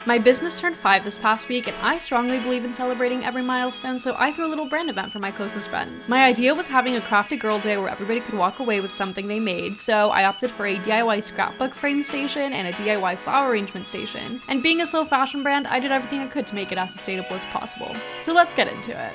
My business turned 5 this past week, and I strongly believe in celebrating every milestone, so I threw a little brand event for my closest friends. My idea was having a crafty girl day where everybody could walk away with something they made, so I opted for a DIY scrapbook frame station and a DIY flower arrangement station. And being a slow fashion brand, I did everything I could to make it as sustainable as possible. So let's get into it.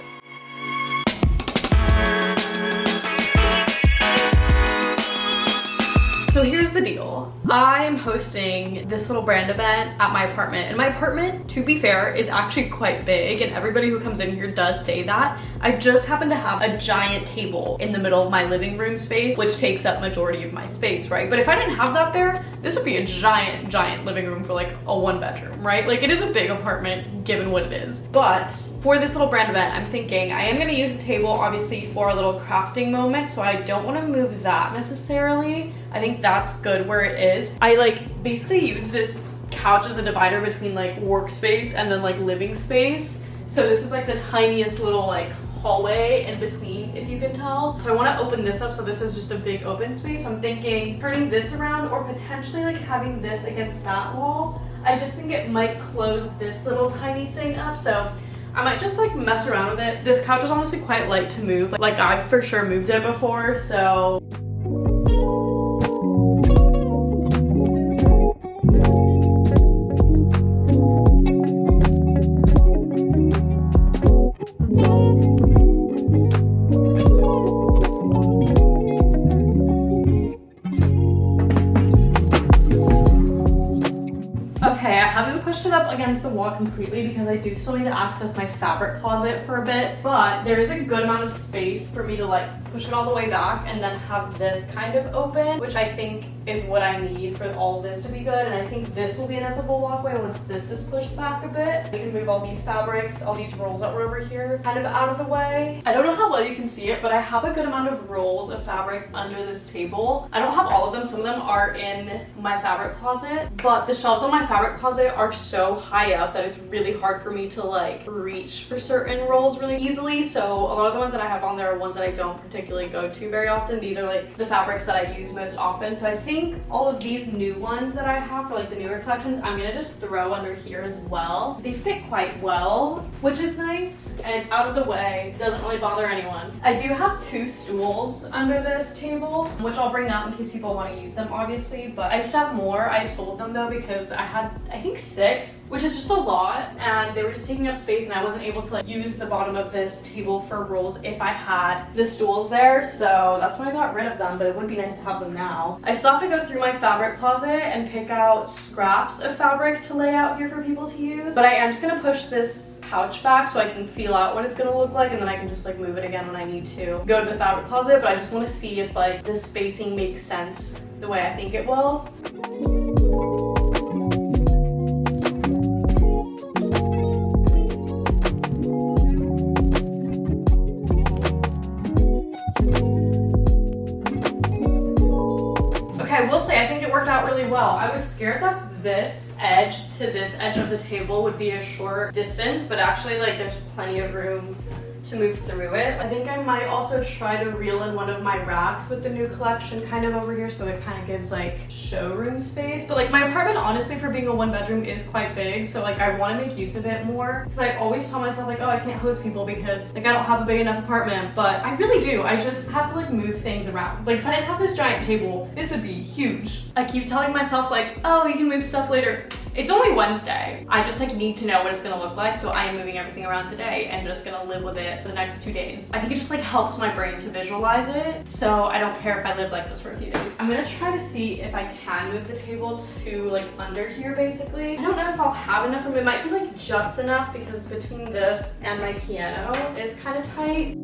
So here's the deal. I am hosting this little brand event at my apartment, and my apartment, to be fair, is actually quite big, and everybody who comes in here does say that. I just happen to have a giant table in the middle of my living room space, which takes up majority of my space, right? But if I didn't have that there, this would be a giant living room for like a 1-bedroom, right? Like, it is a big apartment given what it is. But for this little brand event, I'm thinking I am gonna use the table obviously for a little crafting moment, so I don't wanna move that necessarily. I think that's good where it is. I like basically use this couch as a divider between like workspace and then like living space. So this is like the tiniest little like hallway in between, if you can tell. So I want to open this up, so this is just a big open space. So I'm thinking turning this around or potentially like having this against that wall. I just think it might close this little tiny thing up. So I might just like mess around with it. This couch is honestly quite light to move. Like I've for sure moved it before, so. Pushed it up against the wall completely because I do still need to access my fabric closet for a bit, but there is a good amount of space for me to like push it all the way back and then have this kind of open, which I think is what I need for all of this to be good. And I think this will be an editable walkway once this is pushed back a bit. I can move all these fabrics, all these rolls that were over here kind of out of the way. I don't know how well you can see it, but I have a good amount of rolls of fabric under this table. I don't have all of them. Some of them are in my fabric closet, but the shelves on my fabric closet are so high up that it's really hard for me to like reach for certain rolls really easily. So a lot of the ones that I have on there are ones that I don't particularly go to very often. These are like the fabrics that I use most often. So I think all of these new ones that I have for like the newer collections, I'm gonna just throw under here as well. They fit quite well, which is nice, and it's out of the way. It doesn't really bother anyone. I do have 2 stools under this table, which I'll bring out in case people want to use them, obviously, but I used to have more. I sold them though because I had, I think 6, which is just a lot, and they were just taking up space, and I wasn't able to like use the bottom of this table for rolls if I had the stools there, so that's why I got rid of them, but it would be nice to have them now. I still have to go through my fabric closet and pick out scraps of fabric to lay out here for people to use, but I am just gonna push this pouch back so I can feel out what it's gonna look like, and then I can just like move it again when I need to go to the fabric closet. But I just want to see if like the spacing makes sense the way I think it will. I will say I think it worked out really well. I was scared that this edge to this edge of the table would be a short distance, but actually like there's plenty of room to move through it. I think I might also try to reel in one of my racks with the new collection kind of over here, so it kind of gives like showroom space. But like my apartment, honestly, for being a 1-bedroom is quite big, so like I want to make use of it more, because I always tell myself like, oh, I can't host people because like I don't have a big enough apartment, but I really do. I just have to like move things around. Like if I didn't have this giant table, this would be huge. I keep telling myself like, oh, you can move stuff later. It's only Wednesday. I just like need to know what it's gonna look like, so I am moving everything around today and just gonna live with it for the next 2 days. I think it just like helps my brain to visualize it, so I don't care if I live like this for a few days. I'm gonna try to see if I can move the table to like under here basically. I don't know if I'll have enough room. It might be like just enough because between this and my piano is kind of tight.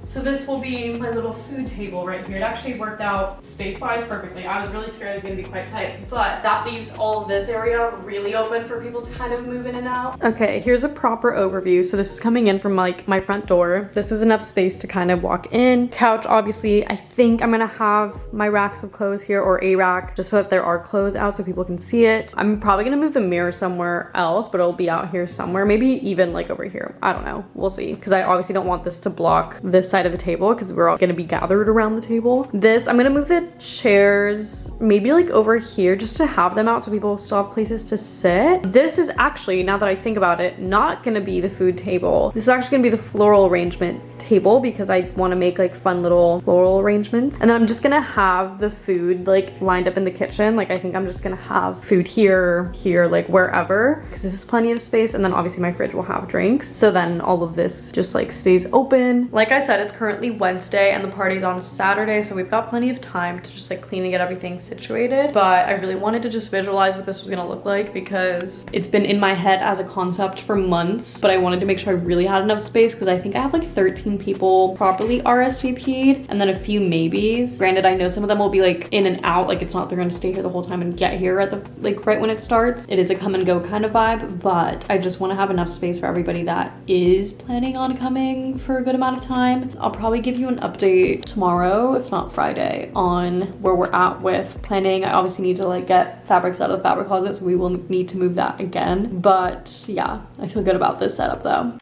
So this will be my little food table right here. It actually worked out space-wise perfectly. I was really scared it was gonna be quite tight, but that leaves all of this area really open for people to kind of move in and out. Okay, here's a proper overview. So this is coming in from like my front door. This is enough space to kind of walk in. Couch, obviously. I think I'm gonna have my racks of clothes here, or a rack, just so that there are clothes out so people can see it. I'm probably gonna move the mirror somewhere else, but it'll be out here somewhere. Maybe even like over here. I don't know. We'll see. Because I obviously don't want this to block this side of of the table because we're all gonna be gathered around the table. This, I'm gonna move the chairs maybe like over here just to have them out so people still have places to sit. This is actually, now that I think about it, not gonna be the food table. This is actually gonna be the floral arrangement table because I want to make like fun little floral arrangements. And then I'm just gonna have the food like lined up in the kitchen. Like I think I'm just gonna have food here, like wherever, because this is plenty of space. And then obviously my fridge will have drinks. So then all of this just like stays open. Like I said, it's currently Wednesday and the party's on Saturday. So we've got plenty of time to just like clean and get everything situated. But I really wanted to just visualize what this was gonna look like because it's been in my head as a concept for months, but I wanted to make sure I really had enough space because I think I have like 13 people properly RSVP'd and then a few maybes. Granted, I know some of them will be like in and out, like it's not they're gonna stay here the whole time and get here at the like right when it starts. It is a come and go kind of vibe, but I just want to have enough space for everybody that is planning on coming for a good amount of time. I'll probably give you an update tomorrow, if not Friday, on where we're at with planning. I obviously need to like get fabrics out of the fabric closet, so we will need to move that again. But yeah, I feel good about this setup though.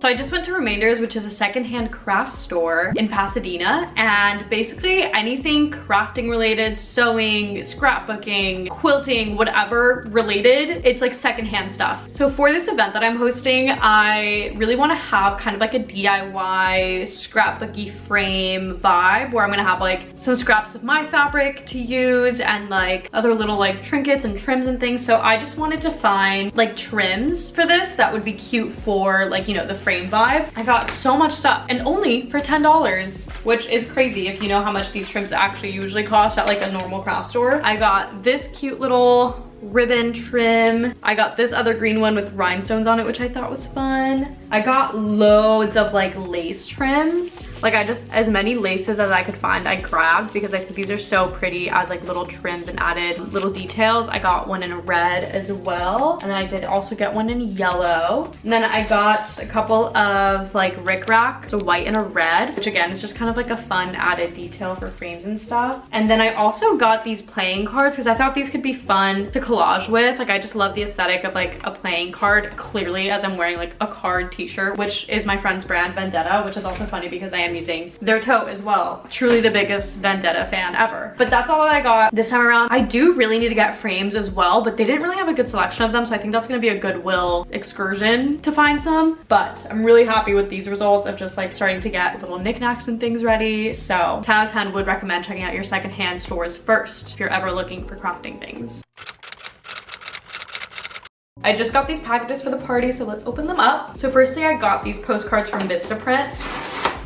So I just went to Remainders, which is a secondhand craft store in Pasadena, and basically anything crafting related, sewing, scrapbooking, quilting, whatever related, it's like secondhand stuff. So for this event that I'm hosting, I really want to have kind of like a DIY scrapbooky frame vibe where I'm gonna have like some scraps of my fabric to use and like other little like trinkets and trims and things. So I just wanted to find like trims for this that would be cute for like, you know, the frame vibe. I got so much stuff and only for $10, which is crazy if you know how much these trims actually usually cost at like a normal craft store. I got this cute little ribbon trim. I got this other green one with rhinestones on it, which I thought was fun. I got loads of like lace trims. Like I just, as many laces as I could find, I grabbed because I think these are so pretty as like little trims and added little details. I got one in a red as well. And then I did also get one in yellow. And then I got a couple of like rickrack, so white and a red, which again is just kind of like a fun added detail for frames and stuff. And then I also got these playing cards because I thought these could be fun to collage with. Like I just love the aesthetic of like a playing card, clearly, as I'm wearing like a card t-shirt, which is my friend's brand, Vendetta, which is also funny because I am using their tote as well. Truly the biggest Vendetta fan ever. But that's all that I got this time around. I do really need to get frames as well, but they didn't really have a good selection of them, so I think that's gonna be a Goodwill excursion to find some. But I'm really happy with these results of just like starting to get little knickknacks and things ready. So 10 out of 10 would recommend checking out your secondhand stores first if you're ever looking for crafting things. I just got these packages for the party, so let's open them up. So firstly, I got these postcards from Vistaprint.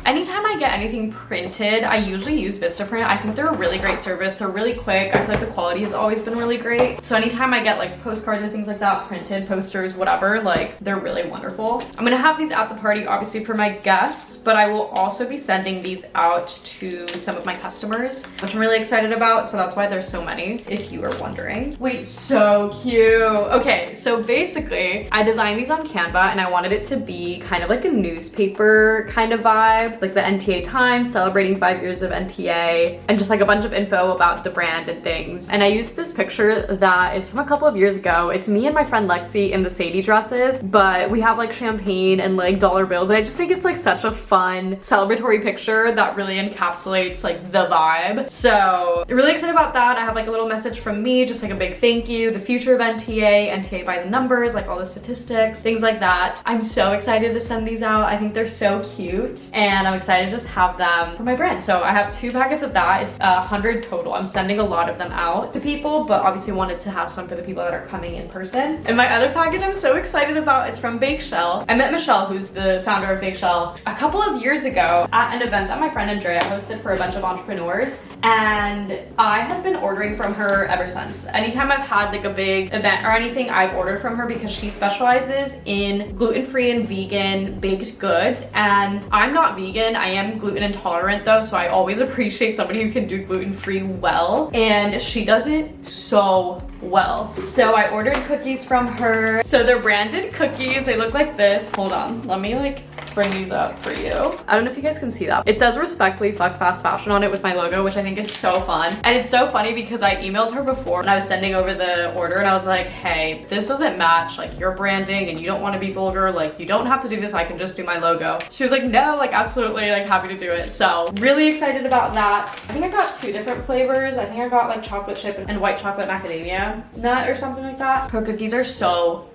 Anytime I get anything printed, I usually use Vistaprint. I think they're a really great service. They're really quick. I feel like the quality has always been really great. So anytime I get like postcards or things like that, printed posters, whatever, like they're really wonderful. I'm gonna have these at the party, obviously for my guests, but I will also be sending these out to some of my customers, which I'm really excited about. So that's why there's so many, if you were wondering. Wait, so cute. Okay, so basically I designed these on Canva and I wanted it to be kind of like a newspaper kind of vibe, like the NTA Times celebrating 5 years of NTA, and just like a bunch of info about the brand and things. And I used this picture that is from a couple of years ago. It's me and my friend Lexi in the Sadie dresses, but we have like champagne and like dollar bills, and I just think it's like such a fun celebratory picture that really encapsulates like the vibe. So really excited about that. I have like a little message from me, just like a big thank you, the future of NTA, NTA by the numbers, like all the statistics, things like that. I'm so excited to send these out. I think they're so cute, and I'm excited to just have them for my brand. So I have 2 packets of that. It's 100 total. I'm sending a lot of them out to people, but obviously wanted to have some for the people that are coming in person. And my other package I'm so excited about, it's from Bakeshell. I met Michelle, who's the founder of Bakeshell, a couple of years ago at an event that my friend Andrea hosted for a bunch of entrepreneurs, and I have been ordering from her ever since. Anytime I've had like a big event or anything, I've ordered from her because she specializes in gluten-free and vegan baked goods, and I'm not vegan. I am gluten intolerant though, so I always appreciate somebody who can do gluten-free well, and she does it so well. So I ordered cookies from her. So they're branded cookies. They look like this. Hold on, let me like bring these up for you. I don't know if you guys can see that. It says respectfully fuck fast fashion on it with my logo, which I think is so fun. And it's so funny because I emailed her before when I was sending over the order and I was like, hey, this doesn't match like your branding and you don't want to be vulgar, like you don't have to do this, I can just do my logo. She was like, no, like absolutely, like happy to do it. So really excited about that. I think I got 2 different flavors. I think I got like chocolate chip and white chocolate macadamia nut or something like that. Her cookies are so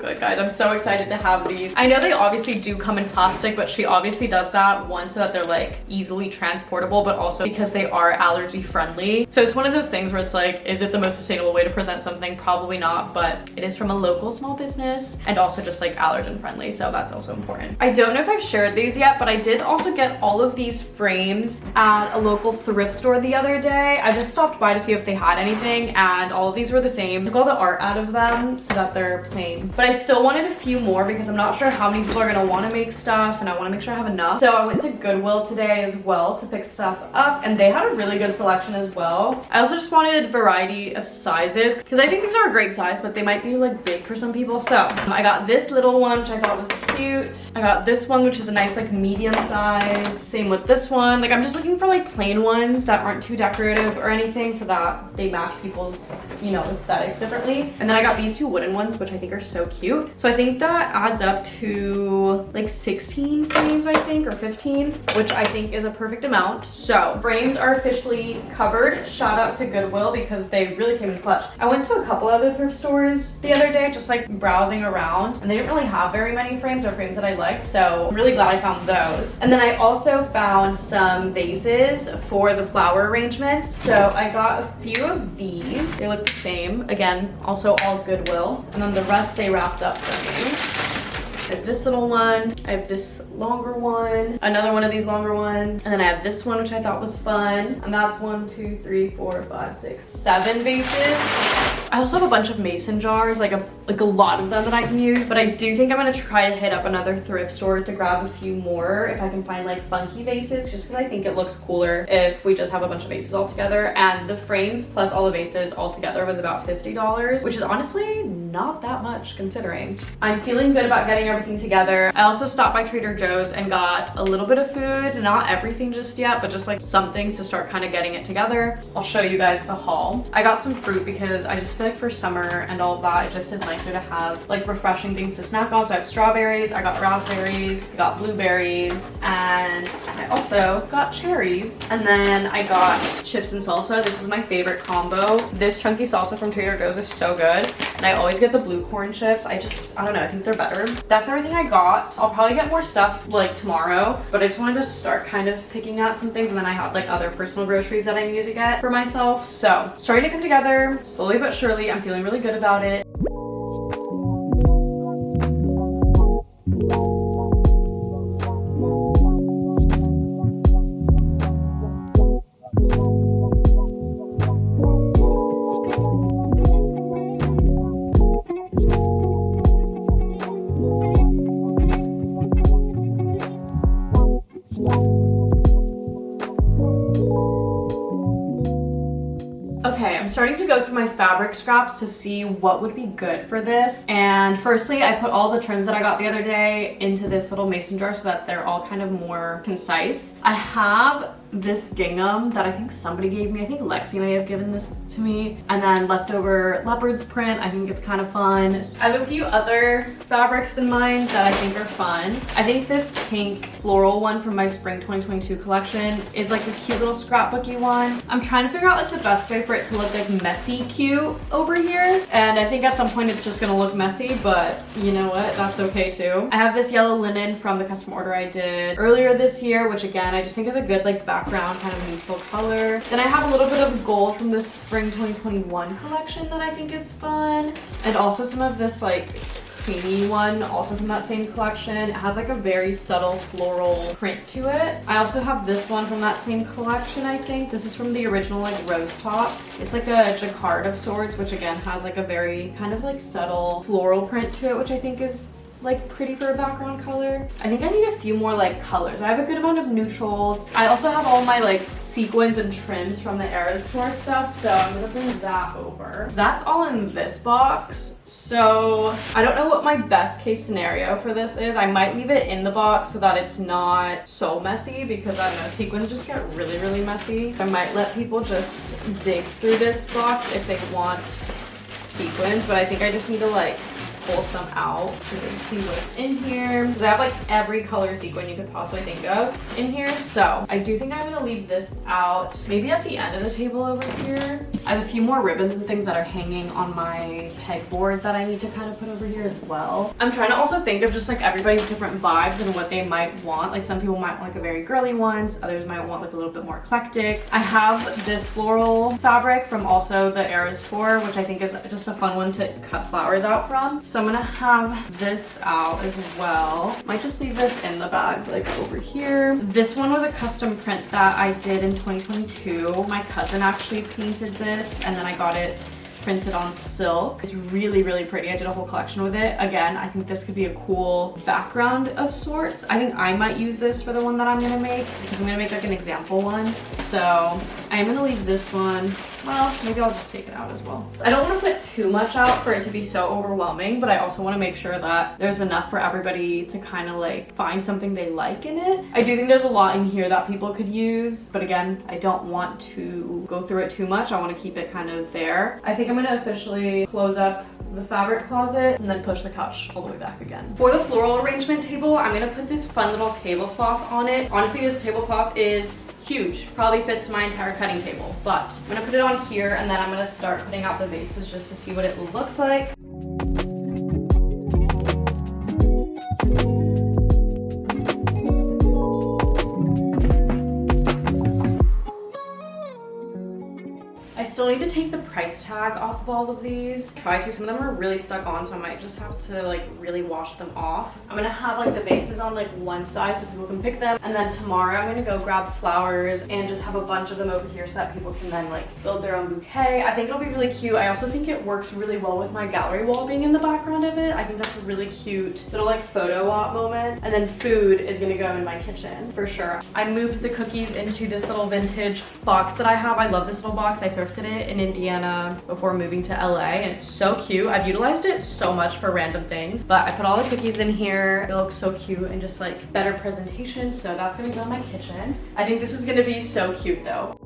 good, guys. I'm so excited to have these. I know they obviously do come in plastic, but she obviously does that, one, so that they're like easily transportable, but also because they are allergy friendly. So it's one of those things where it's like, is it the most sustainable way to present something? Probably not, but it is from a local small business and also just like allergen friendly, so that's also important. I don't know if I've shared these yet, but I did also get all of these frames at a local thrift store the other day. I just stopped by to see if they had anything, and all of these were the same. I took all the art out of them so that they're plain, but I still wanted a few more because I'm not sure how many people are gonna want to make stuff, and I want to make sure I have enough. So I went to Goodwill today as well to pick stuff up, and they had a really good selection as well. I also just wanted a variety of sizes because I think these are a great size, but they might be like big for some people. So I got this little one, which I thought was cute. I got this one, which is a nice like medium size. Same with this one. Like I'm just looking for like plain ones that aren't too decorative or anything so that they match people's, you know, aesthetics differently. And then I got these 2 wooden ones, which I think are so cute. So I think that adds up to like 16 frames, I think, or 15, which I think is a perfect amount. So frames are officially covered. Shout out to Goodwill because they really came in clutch. I went to a couple other thrift stores the other day, just like browsing around, and they didn't really have very many frames or frames that I liked. So I'm really glad I found those. And then I also found some vases for the flower arrangements. So I got a few of these. They look the same. Again, also all Goodwill. And then the rest they wrapped up for me. I have this little one, I have this longer one, another one of these longer ones, and then I have this one, which I thought was fun. And that's 1, 2, 3, 4, 5, 6, 7 vases. I also have a bunch of mason jars, like a lot of them that I can use, but I do think I'm gonna try to hit up another thrift store to grab a few more if I can find like funky vases, just because I think it looks cooler if we just have a bunch of vases all together. And the frames plus all the vases all together was about $50, which is honestly not that much considering. I'm feeling good about getting everything together. I also stopped by Trader Joe's and got a little bit of food, not everything just yet, but just like some things to start kind of getting it together. I'll show you guys the haul. I got some fruit because I just feel like for summer and all of that, it just is nicer to have like refreshing things to snack on. So I have strawberries, I got raspberries, I got blueberries, and I also got cherries. And then I got chips and salsa. This is my favorite combo. This chunky salsa from Trader Joe's is so good, and I always get the blue corn chips. I don't know, I think they're better. That's everything I got. I'll probably get more stuff like tomorrow, but I just wanted to start kind of picking out some things, and then I have like other personal groceries that I need to get for myself. So starting to come together slowly but surely. I'm feeling really good about it. Okay, I'm starting to go through my fabric scraps to see what would be good for this. And firstly, I put all the trims that I got the other day into this little mason jar so that they're all kind of more concise. I have this gingham that I think somebody gave me. I think Lexi may have given this to me. And then leftover leopard print. I think it's kind of fun. I have a few other fabrics in mind that I think are fun. I think this pink floral one from my spring 2022 collection is like a cute little scrapbooky one. I'm trying to figure out like the best way for it to look like messy cute over here. And I think at some point it's just gonna look messy, but you know what? That's okay too. I have this yellow linen from the custom order I did earlier this year, which again, I just think is a good like background kind of neutral color. Then I have a little bit of gold from the spring 2021 collection that I think is fun. And also some of this like creamy one, also from that same collection. It has like a very subtle floral print to it. I also have this one from that same collection, I think. This is from the original like rose tops. It's like a jacquard of sorts, which again has like a very kind of like subtle floral print to it, which I think is like pretty for a background color. I think I need a few more like colors. I have a good amount of neutrals. I also have all my like sequins and trims from the Eras Tour stuff, so I'm gonna bring that over. That's all in this box. So I don't know what my best case scenario for this is. I might leave it in the box so that it's not so messy, because I don't know, sequins just get really, really messy. I might let people just dig through this box if they want sequins, but I think I just need to like pull some out so they see what's in here. Because I have like every color sequin you could possibly think of in here. So I do think I'm gonna leave this out maybe at the end of the table over here. I have a few more ribbons and things that are hanging on my pegboard that I need to kind of put over here as well. I'm trying to also think of just like everybody's different vibes and what they might want. Like some people might want like a very girly ones, others might want like a little bit more eclectic. I have this floral fabric from also the Eras Tour, which I think is just a fun one to cut flowers out from. So I'm gonna have this out as well. Might just leave this in the bag, like over here. This one was a custom print that I did in 2022. My cousin actually painted this, and then I got it printed on silk. It's really, really pretty. I did a whole collection with it. Again, I think this could be a cool background of sorts. I think I might use this for the one that I'm gonna make, because I'm gonna make like an example one. So I'm gonna leave this one. Well, maybe I'll just take it out as well. I don't want to put too much out for it to be so overwhelming, but I also want to make sure that there's enough for everybody to kind of like find something they like in it. I do think there's a lot in here that people could use, but again, I don't want to go through it too much. I want to keep it kind of there. I think I'm going to officially close up the fabric closet and then push the couch all the way back again. For the floral arrangement table, I'm going to put this fun little tablecloth on it. Honestly, this tablecloth is huge, probably fits my entire cutting table, but I'm gonna put it on here and then I'm gonna start putting out the vases just to see what it looks like. I still need to take the price tag off of all of these. Try to. Some of them are really stuck on, so I might just have to like really wash them off. I'm gonna have like the vases on like one side so people can pick them, and then tomorrow I'm gonna go grab flowers and just have a bunch of them over here so that people can then like build their own bouquet. I think it'll be really cute. I also think it works really well with my gallery wall being in the background of it. I think that's a really cute little like photo op moment. And then food is gonna go in my kitchen for sure. I moved the cookies into this little vintage box that I have. I love this little box. I thrifted it in Indiana before moving to LA, and it's so cute. I've utilized it so much for random things, but I put all the cookies in here. It looks so cute and just like better presentation, so that's gonna go in my kitchen. I think this is gonna be so cute though.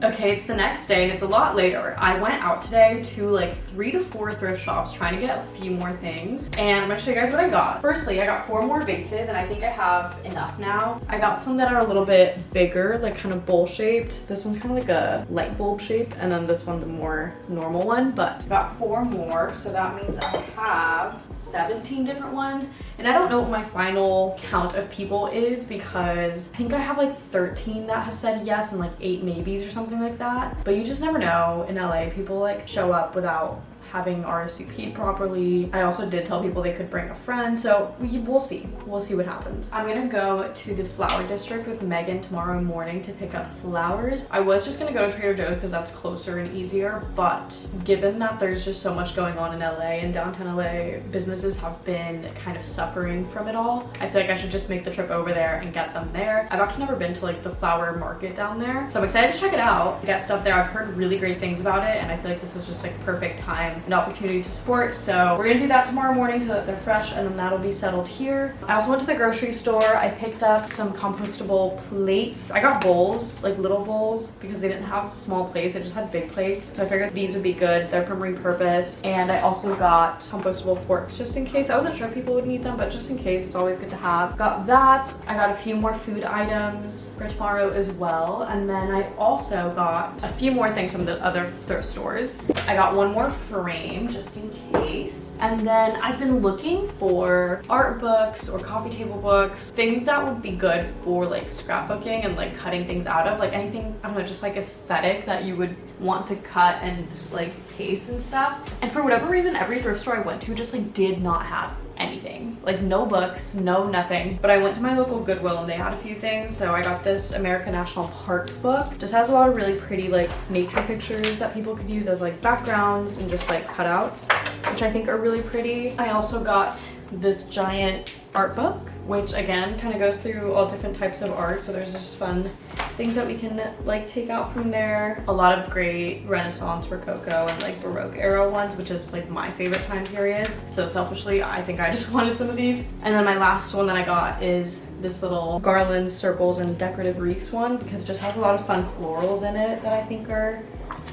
Okay, it's the next day and it's a lot later. I went out today to like 3 to 4 thrift shops trying to get a few more things, and I'm gonna show you guys what I got. Firstly, I got 4 more vases and I think I have enough now. I got some that are a little bit bigger, like kind of bowl shaped. This one's kind of like a light bulb shape, and then this one's a more normal one, but I got 4 more, so that means I have 17 different ones. And I don't know what my final count of people is, because I think I have like 13 that have said yes and like 8 maybes or something like that. But you just never know. In LA, people like show up without having RSVP'd properly. I also did tell people they could bring a friend, so we'll see. We'll see what happens. I'm gonna go to the flower district with Megan tomorrow morning to pick up flowers. I was just gonna go to Trader Joe's because that's closer and easier, but given that there's just so much going on in LA and downtown LA, businesses have been kind of suffering from it all. I feel like I should just make the trip over there and get them there. I've actually never been to like the flower market down there, so I'm excited to check it out, get stuff there. I've heard really great things about it, and I feel like this is just like perfect time, an opportunity to support. So we're gonna do that tomorrow morning so that they're fresh, and then that'll be settled here. I also went to the grocery store. I picked up some compostable plates. I got bowls, like little bowls, because they didn't have small plates. I just had big plates. So I figured these would be good. They're from Repurpose. And I also got compostable forks just in case. I wasn't sure people would need them, but just in case, it's always good to have. Got that. I got a few more food items for tomorrow as well. And then I also got a few more things from the other thrift stores. I got one more frame just in case. And then I've been looking for art books or coffee table books, things that would be good for like scrapbooking and like cutting things out of, like anything, I don't know, just like aesthetic that you would want to cut and like case and stuff. And for whatever reason, every thrift store I went to just like did not have anything. Like no books, no nothing. But I went to my local Goodwill and they had a few things. So I got this American National Parks book. Just has a lot of really pretty like nature pictures that people could use as like backgrounds and just like cutouts, which I think are really pretty. I also got this giant art book, which again kind of goes through all different types of art, so there's just fun things that we can like take out from there. A lot of great Renaissance, Rococo, and like Baroque era ones, which is like my favorite time periods. So selfishly, I think I just wanted some of these. And then my last one that I got is this little garlands, circles, and decorative wreaths one, because it just has a lot of fun florals in it that I think are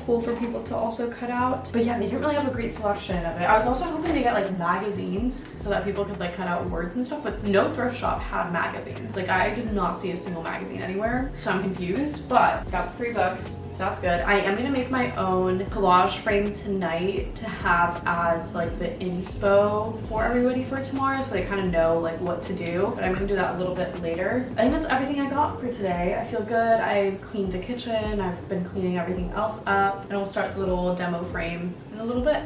cool for people to also cut out. But yeah, they didn't really have a great selection of it. I was also hoping to get like magazines so that people could like cut out words and stuff, but no thrift shop had magazines. Like I did not see a single magazine anywhere, so I'm confused, but got the 3 books. So that's good. I am gonna make my own collage frame tonight to have as like the inspo for everybody for tomorrow, so they kind of know like what to do, but I'm gonna do that a little bit later. I think that's everything I got for today. I feel good. I cleaned the kitchen. I've been cleaning everything else up, and we'll start the little demo frame in a little bit.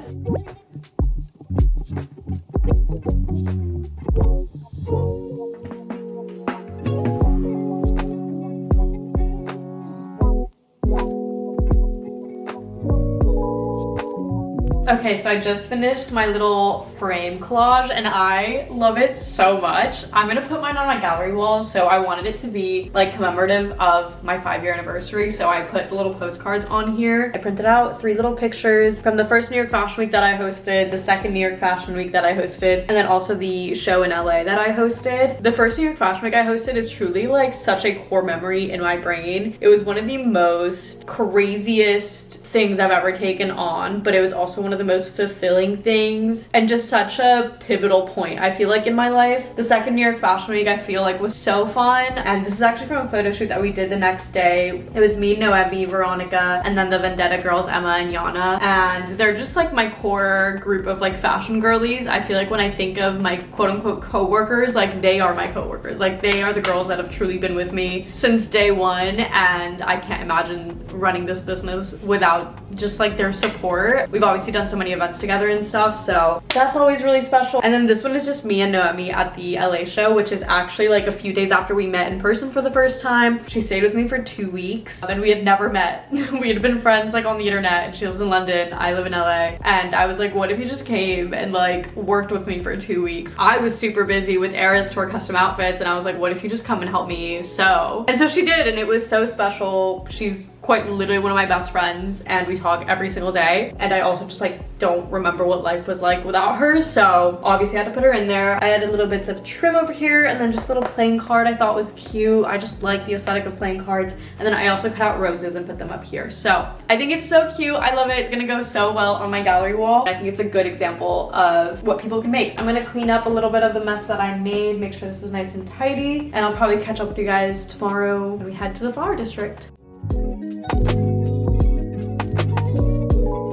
Okay, so I just finished my little frame collage and I love it so much. I'm gonna put mine on my gallery wall, so I wanted it to be like commemorative of my 5-year anniversary, so I put the little postcards on here. I printed out 3 little pictures from the first New York Fashion Week that I hosted, the second New York Fashion Week that I hosted, and then also the show in LA that I hosted. The first New York Fashion Week I hosted is truly like such a core memory in my brain. It was one of the most craziest things I've ever taken on, but it was also one of the most fulfilling things and just such a pivotal point, I feel like, in my life. The second New York Fashion Week I feel like was so fun, and this is actually from a photo shoot that we did the next day. It was me, Noemi, Veronica, and then the Vendetta girls, Emma and Yana, and they're just like my core group of like fashion girlies. I feel like when I think of my quote-unquote co-workers, like they are my co-workers. Like they are the girls that have truly been with me since day one, and I can't imagine running this business without just like their support. We've obviously done so many events together and stuff, so that's always really special. And then this one is just me and Noemi at the LA show, which is actually like a few days after we met in person for the first time. She stayed with me for 2 weeks and we had never met. We had been friends like on the internet, and she lives in London, I live in LA, and I was like, what if you just came and like worked with me for 2 weeks? I was super busy with Eras Tour custom outfits, and I was like, what if you just come and help me sew? And so she did, and it was so special. She's quite literally one of my best friends, and we talk every single day, and I also just like don't remember what life was like without her, so obviously I had to put her in there. I added little bits of trim over here, and then just a little playing card I thought was cute. I just like the aesthetic of playing cards, and then I also cut out roses and put them up here. So I think it's so cute. I love it. It's gonna go so well on my gallery wall. I think it's a good example of what people can make. I'm gonna clean up a little bit of the mess that I made, make sure this is nice and tidy, and I'll probably catch up with you guys tomorrow when we head to the flower district.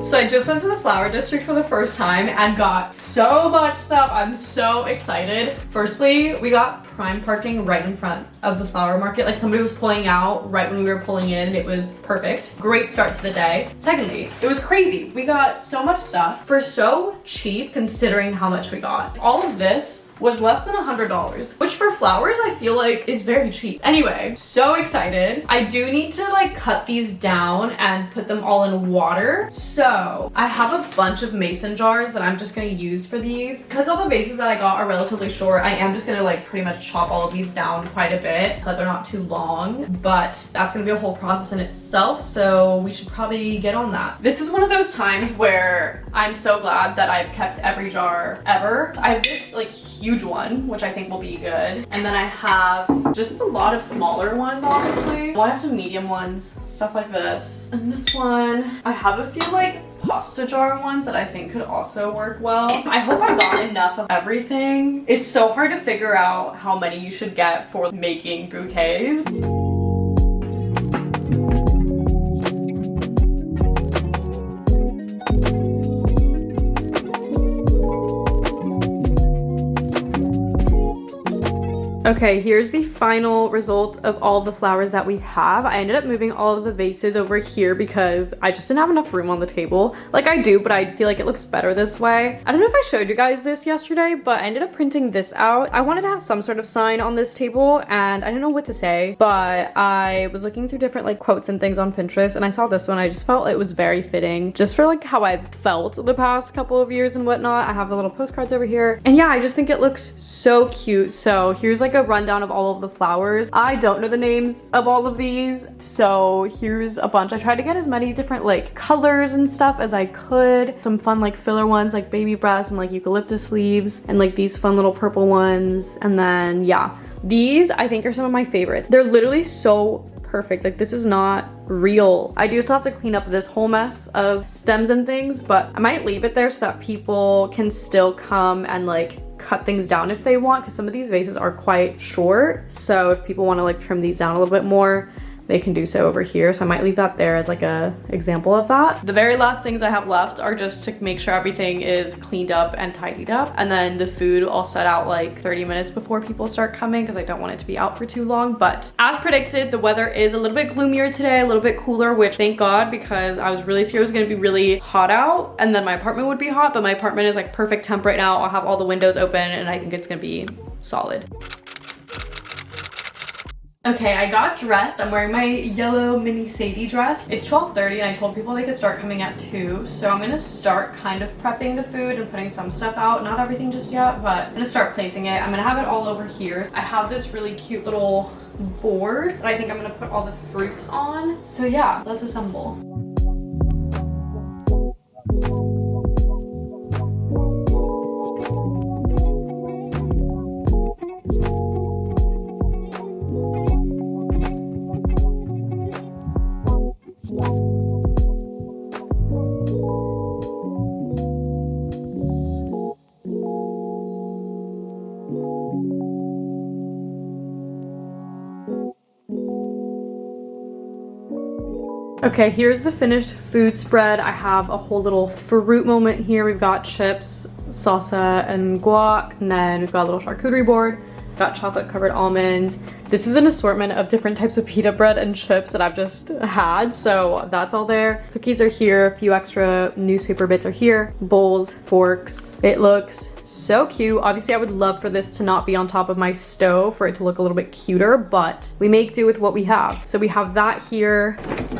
So I just went to the flower district for the first time and got so much stuff. I'm so excited. Firstly, we got prime parking right in front of the flower market. Like somebody was pulling out right when we were pulling in. It was perfect. Great start to the day. Secondly, it was crazy. We got so much stuff for so cheap considering how much we got. All of this was less than $100, which for flowers I feel like is very cheap. Anyway, so excited. I do need to like cut these down and put them all in water. So I have a bunch of mason jars that I'm just gonna use for these. Because all the vases that I got are relatively short, I am just gonna like pretty much chop all of these down quite a bit so that they're not too long, but that's gonna be a whole process in itself, so we should probably get on that. This is one of those times where I'm so glad that I've kept every jar ever. I have this like huge one, which I think will be good. And then I have just a lot of smaller ones, honestly. Well, I have some medium ones, stuff like this. And this one, I have a few like pasta jar ones that I think could also work well. I hope I got enough of everything. It's so hard to figure out how many you should get for making bouquets. Okay, here's the final result of all the flowers that we have. I ended up moving all of the vases over here because I just didn't have enough room on the table. Like I do, but I feel like it looks better this way. I don't know if I showed you guys this yesterday, but I ended up printing this out. I wanted to have some sort of sign on this table and I didn't know what to say, but I was looking through different like quotes and things on Pinterest and I saw this one. I just felt it was very fitting just for like how I've felt the past couple of years and whatnot. I have the little postcards over here and yeah, I just think it looks so cute. So here's like a rundown of all of the flowers. I don't know the names of all of these, so here's a bunch. I tried to get as many different like colors and stuff as I could. Some fun like filler ones like baby breath and like eucalyptus leaves and like these fun little purple ones. And then yeah, these I think are some of my favorites. They're literally so perfect. Like this is not real. I do still have to clean up this whole mess of stems and things, but I might leave it there so that people can still come and like cut things down if they want, because some of these vases are quite short. So if people want to like trim these down a little bit more, they can do so over here. So I might leave that there as like a example of that. The very last things I have left are just to make sure everything is cleaned up and tidied up. And then the food I'll set out like 30 minutes before people start coming because I don't want it to be out for too long. But as predicted, the weather is a little bit gloomier today, a little bit cooler, which thank God, because I was really scared it was gonna be really hot out and then my apartment would be hot, but my apartment is like perfect temp right now. I'll have all the windows open and I think it's gonna be solid. Okay, I got dressed. I'm wearing my yellow mini Sadie dress. It's 12:30 and I told people they could start coming at 2. So I'm gonna start kind of prepping the food and putting some stuff out. Not everything just yet, but I'm gonna start placing it. I'm gonna have it all over here. I have this really cute little board that I think I'm gonna put all the fruits on. So yeah, let's assemble. Okay, here's the finished food spread. I have a whole little fruit moment here. We've got chips, salsa, and guac, and then we've got a little charcuterie board. Got chocolate covered almonds. This is an assortment of different types of pita bread and chips that I've just had, so that's all there. Cookies are here, a few extra newspaper bits are here, bowls, forks. It looks so cute. Obviously I would love for this to not be on top of my stove, for it to look a little bit cuter, but we make do with what we have. So we have that here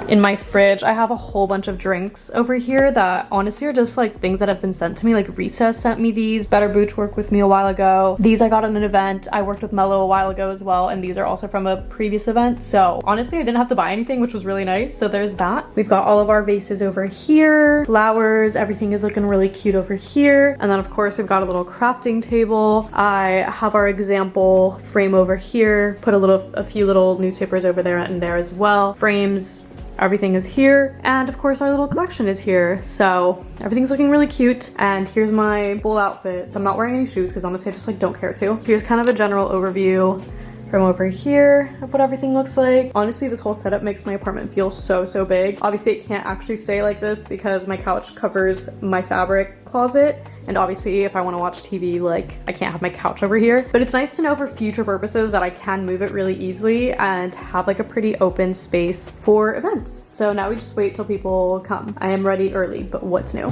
in my fridge. I have a whole bunch of drinks over here that honestly are just like things that have been sent to me. Like Recess sent me these. Better Booch worked with me a while ago. These I got on an event. I worked with Mello a while ago as well, and these are also from a previous event. So honestly I didn't have to buy anything, which was really nice. So there's that. We've got all of our vases over here. Flowers, everything is looking really cute over here. And then of course we've got a little crafting table. I have our example frame over here. Put a few little newspapers over there and there as well. Frames, everything is here. And of course our little collection is here. So everything's looking really cute. And here's my full outfit. I'm not wearing any shoes because honestly I just like don't care to. Here's kind of a general overview from over here of what everything looks like. Honestly, this whole setup makes my apartment feel so big. Obviously it can't actually stay like this because my couch covers my fabric closet, and obviously if I want to watch TV, like I can't have my couch over here. But it's nice to know for future purposes that I can move it really easily and have like a pretty open space for events. So now we just wait till people come. I am ready early, but what's new?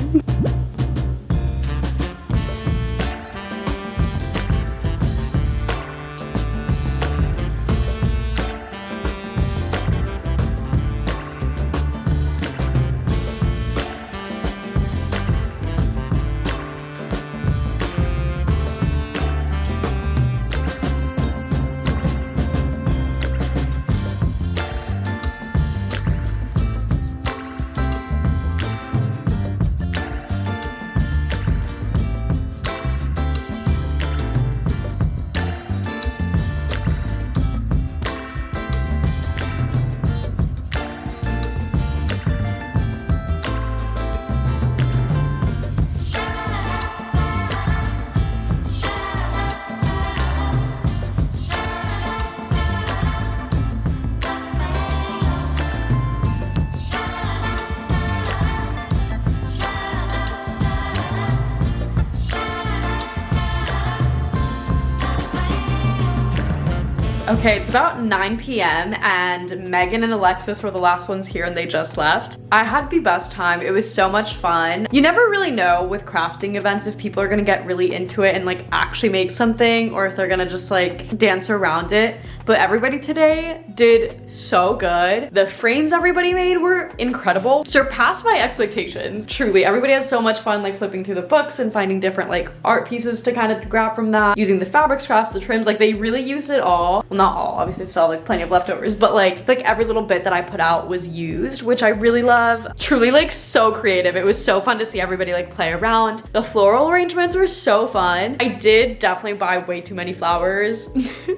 Okay, it's about 9 p.m. and Megan and Alexis were the last ones here and they just left. I had the best time. It was so much fun. You never really know with crafting events if people are gonna get really into it and like actually make something or if they're gonna just like dance around it. But everybody today did so good. The frames everybody made were incredible. Surpassed my expectations. Truly, everybody had so much fun like flipping through the books and finding different like art pieces to kind of grab from that. Using the fabric scraps, the trims, like they really used it all. Well, not all, obviously still have like plenty of leftovers, but like every little bit that I put out was used, which I really love. Truly like so creative. It was so fun to see everybody like play around. The floral arrangements were so fun. I did definitely buy way too many flowers,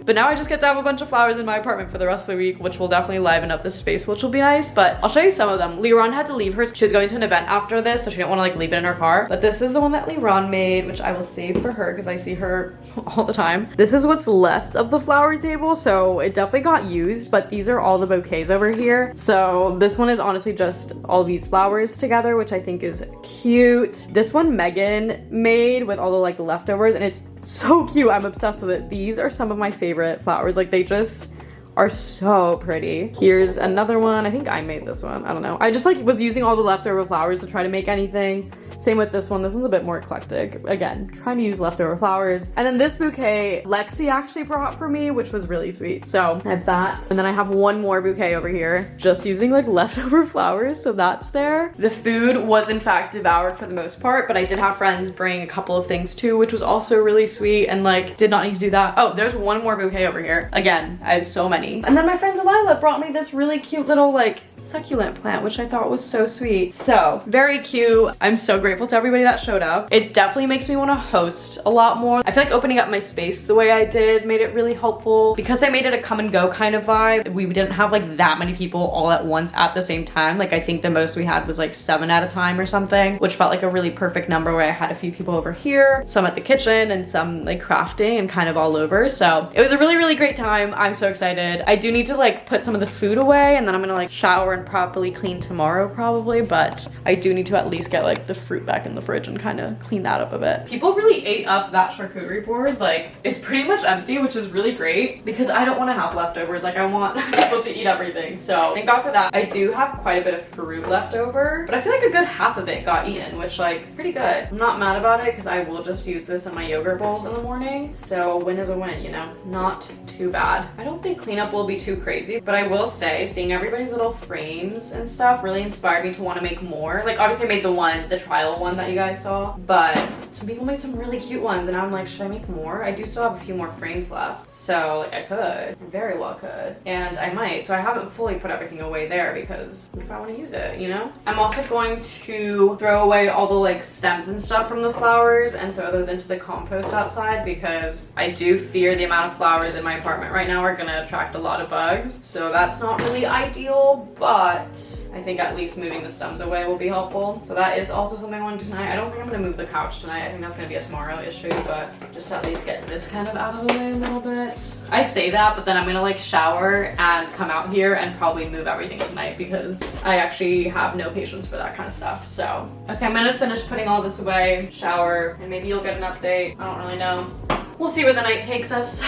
but now I just get to have a bunch of flowers in my apartment for the rest of the week, which will definitely liven up the space, which will be nice. But I'll show you some of them. Liron had to leave hers. She was going to an event after this, so she didn't want to like leave it in her car. But this is the one that Liron made, which I will save for her because I see her all the time. This is what's left of the flower table, so it definitely got used, but these are all the bouquets over here. So this one is honestly just all these flowers together, which I think is cute. This one Megan made with all the like leftovers, and it's so cute. I'm obsessed with it. These are some of my favorite flowers. Like they just are so pretty. Here's another one. I think I made this one. I don't know. I just like was using all the leftover flowers to try to make anything. Same with this one. This one's a bit more eclectic. Again, trying to use leftover flowers. And then this bouquet, Lexi actually brought for me, which was really sweet. So I have that. And then I have one more bouquet over here, just using like leftover flowers. So that's there. The food was in fact devoured for the most part, but I did have friends bring a couple of things too, which was also really sweet and like did not need to do that. Oh, there's one more bouquet over here. Again, I have so many. And then my friend Delilah brought me this really cute little like succulent plant, which I thought was so sweet. So very cute. I'm so grateful to everybody that showed up. It definitely makes me want to host a lot more. I feel like opening up my space the way I did made it really helpful because I made it a come and go kind of vibe. We didn't have like that many people all at once at the same time. Like I think the most we had was like 7 at a time or something, which felt like a really perfect number where I had a few people over here, some at the kitchen and some like crafting and kind of all over. So it was a really, really great time. I'm so excited. I do need to like put some of the food away and then I'm gonna like shower and properly clean tomorrow probably, but I do need to at least get like the fruit back in the fridge and kind of clean that up a bit. People really ate up that charcuterie board. Like it's pretty much empty, which is really great because I don't want to have leftovers. Like I want people to eat everything. So thank God for that. I do have quite a bit of fruit left over, but I feel like a good half of it got eaten, which like pretty good. I'm not mad about it because I will just use this in my yogurt bowls in the morning. So win is a win, you know, not too bad. I don't think cleanup will be too crazy, but I will say seeing everybody's little frames and stuff really inspired me to want to make more. Like obviously I made the trial one that you guys saw, but some people made some really cute ones and I'm like, should I make more? I do still have a few more frames left, so like I could, I very well could, and I might. So I haven't fully put everything away there because if I want to use it, you know. I'm also going to throw away all the like stems and stuff from the flowers and throw those into the compost outside because I do fear the amount of flowers in my apartment right now are gonna attract a lot of bugs. So that's not really ideal, but I think at least moving the stems away will be helpful. So that is also something I want to do tonight. I don't think I'm gonna move the couch tonight. I think that's gonna be a tomorrow issue, but just at least get this kind of out of the way a little bit. I say that, but then I'm gonna like shower and come out here and probably move everything tonight because I actually have no patience for that kind of stuff. So, okay, I'm gonna finish putting all this away, shower, and maybe you'll get an update. I don't really know. We'll see where the night takes us.